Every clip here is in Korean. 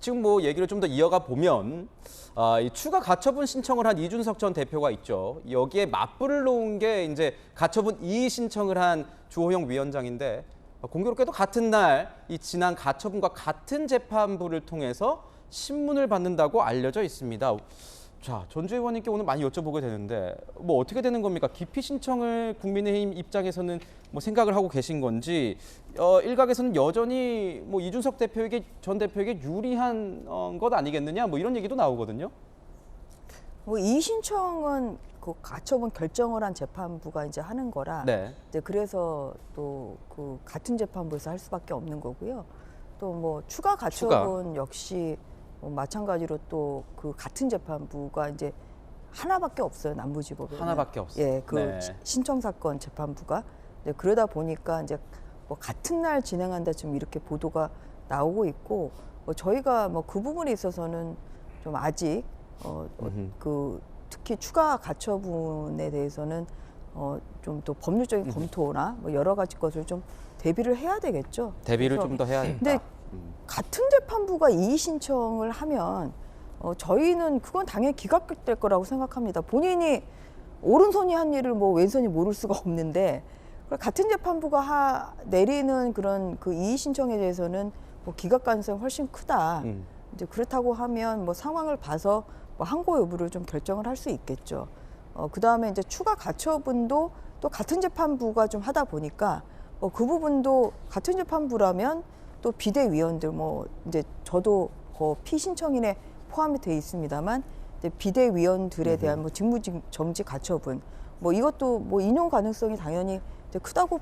지금 뭐 얘기를 좀 더 이어가 보면 이 추가 가처분 신청을 한 이준석 전 대표가 있죠. 여기에 맞불을 놓은 게 이제 가처분 이의 신청을 한 주호영 위원장인데 공교롭게도 같은 날 이 지난 가처분과 같은 재판부를 통해서 신문을 받는다고 알려져 있습니다. 자, 전주 의원님께 오늘 많이 여쭤보게 되는데 뭐 어떻게 되는 겁니까? 기피 신청을 국민의힘 입장에서는 뭐 생각을 하고 계신 건지 일각에서는 여전히 뭐 이준석 대표에게 전 대표에게 유리한 것 아니겠느냐 뭐 이런 얘기도 나오거든요. 뭐 이의 신청은 그 가처분 결정을 한 재판부가 이제 하는 거라 네. 이제 그래서 또 그 같은 재판부에서 할 수밖에 없는 거고요. 또 뭐 추가 가처분 역시 마찬가지로 또 그 같은 재판부가 이제 하나밖에 없어요. 남부지법에 하나밖에 없어요. 예, 그 네. 신청 사건 재판부가. 네, 그러다 보니까 이제 뭐 같은 날 진행한다 지금 이렇게 보도가 나오고 있고 저희가 뭐 그 부분에 있어서는 좀 아직 그 특히 추가 가처분에 대해서는 좀 또 법률적인 검토나 뭐 여러 가지 것을 좀 대비를 해야 되겠죠. 대비를 좀 더 해야겠다. 근데 같은 재판부가 이의 신청을 하면 저희는 그건 당연히 기각될 거라고 생각합니다. 본인이 오른손이 한 일을 뭐 왼손이 모를 수가 없는데 같은 재판부가 내리는 그런 그 이의 신청에 대해서는 뭐 기각 가능성이 훨씬 크다. 이제 그렇다고 하면 뭐 상황을 봐서 뭐 항고 여부를 좀 결정을 할 수 있겠죠. 그 다음에 이제 추가 가처분도 또 같은 재판부가 좀 하다 보니까 그 부분도 같은 재판부라면 또 비대위원들 뭐 이제 저도 피신청인에 포함이 돼 있습니다만 이제 비대위원들에 대한 뭐 직무 정지 가처분 뭐 이것도 뭐 인용 가능성이 당연히 이제 크다고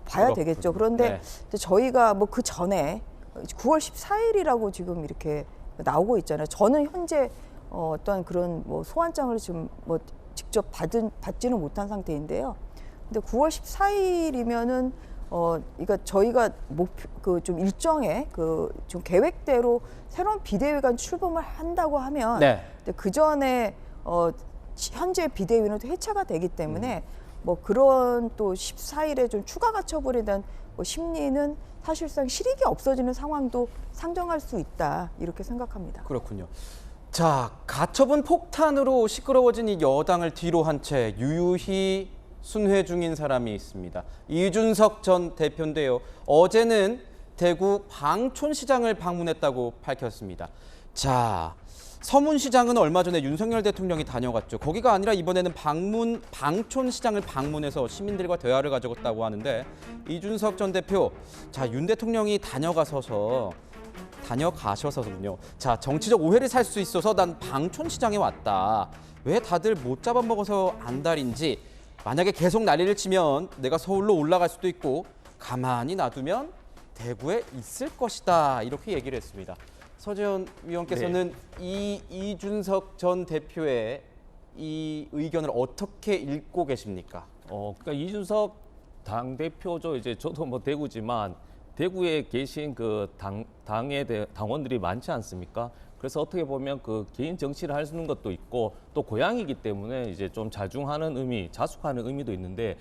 봐야 되겠죠. 그런데 네. 이제 저희가 뭐 그 전에 9월 14일이라고 지금 이렇게 나오고 있잖아요. 저는 현재 어떤 그런 뭐 소환장을 지금 뭐 직접 받지는 못한 상태인데요. 근데 9월 14일이면은 그러니까 저희가 그 좀 일정의 그 좀 계획대로 새로운 비대위가 출범을 한다고 하면 네. 그 전에 현재 비대위는 또 해체가 되기 때문에 뭐 그런 또 14일에 좀 추가 가처분에 대한 뭐 심리는 사실상 실익이 없어지는 상황도 상정할 수 있다 이렇게 생각합니다. 그렇군요. 자, 가처분 폭탄으로 시끄러워진 이 여당을 뒤로 한 채 유유히 순회 중인 사람이 있습니다. 이준석 전 대표인데요. 어제는 대구 방촌시장을 방문했다고 밝혔습니다. 자, 서문시장은 얼마 전에 윤석열 대통령이 다녀갔죠. 거기가 아니라 이번에는 방촌시장을 방문해서 시민들과 대화를 가졌다고 하는데 이준석 전 대표, 자, 윤 대통령이 다녀가셔서군요. 자, 정치적 오해를 살 수 있어서 난 방촌시장에 왔다. 왜 다들 못 잡아먹어서 안달인지, 만약에 계속 난리를 치면 내가 서울로 올라갈 수도 있고 가만히 놔두면 대구에 있을 것이다. 이렇게 얘기를 했습니다. 서재현 위원께서는 이 이준석 전 대표의 이 의견을 어떻게 읽고 계십니까? 그러니까 이준석 당대표죠. 이제 저도 뭐 대구지만 대구에 계신 그 당의 당원들이 많지 않습니까? 그래서 어떻게 보면 그 개인 정치를 하는 것도 있고 또 고향이기 때문에 이제 좀 자중하는 의미, 자숙하는 의미도 있는데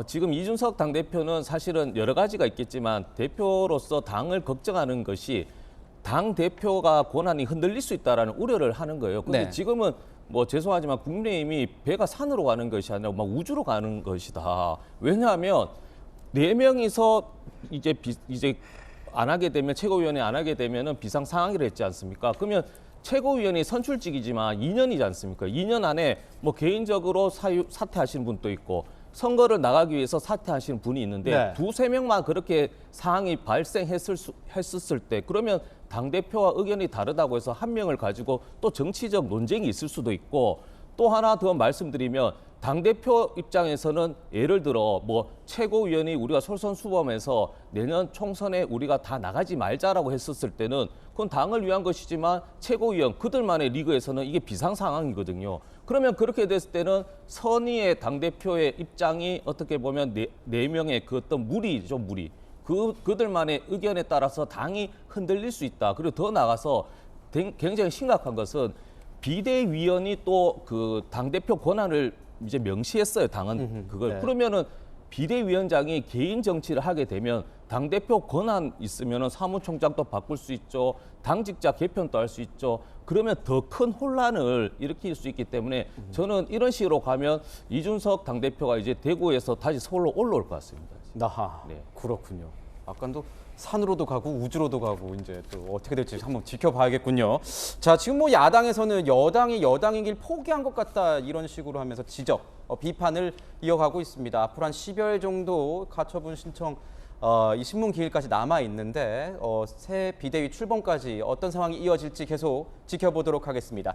지금 이준석 당대표는 사실은 여러 가지가 있겠지만 대표로서 당을 걱정하는 것이 당 대표가 권한이 흔들릴 수 있다라는 우려를 하는 거예요. 근데 네. 지금은 뭐 죄송하지만 국민의힘이 배가 산으로 가는 것이 아니라 막 우주로 가는 것이다. 왜냐하면 4명이서 이제 안 하게 되면 최고위원회 안 하게 되면은 비상 상황이라 했지 않습니까? 그러면 최고위원이 선출직이지만 2년이지 않습니까? 2년 안에 뭐 개인적으로 사퇴하시는 분도 있고 선거를 나가기 위해서 사퇴하시는 분이 있는데 네. 두세 명만 그렇게 상황이 발생했었을 때 그러면 당대표와 의견이 다르다고 해서 한 명을 가지고 또 정치적 논쟁이 있을 수도 있고 또 하나 더 말씀드리면 당대표 입장에서는 예를 들어 뭐 최고위원이 우리가 솔선수범해서 내년 총선에 우리가 다 나가지 말자라고 했었을 때는 그건 당을 위한 것이지만 최고위원 그들만의 리그에서는 이게 비상 상황이거든요. 그러면 그렇게 됐을 때는 선의의 당대표의 입장이 어떻게 보면 네 명의 그 어떤 무리죠, 무리. 그들만의 의견에 따라서 당이 흔들릴 수 있다. 그리고 더 나가서 굉장히 심각한 것은 비대위원이 또 그 당대표 권한을 이제 명시했어요. 당은 그걸. 네. 그러면은 비대위원장이 개인 정치를 하게 되면 당대표 권한 있으면 사무총장도 바꿀 수 있죠. 당직자 개편도 할 수 있죠. 그러면 더 큰 혼란을 일으킬 수 있기 때문에 저는 이런 식으로 가면 이준석 당대표가 이제 대구에서 다시 서울로 올라올 것 같습니다. 나하. 네. 그렇군요. 아까도 산으로도 가고 우주로도 가고 이제 또 어떻게 될지 한번 지켜봐야겠군요. 자, 지금 뭐 야당에서는 여당이 여당인 길 포기한 것 같다 이런 식으로 하면서 지적, 비판을 이어가고 있습니다. 앞으로 한 10여일 정도 가처분 신청 이 신문 기일까지 남아 있는데 새 비대위 출범까지 어떤 상황이 이어질지 계속 지켜보도록 하겠습니다.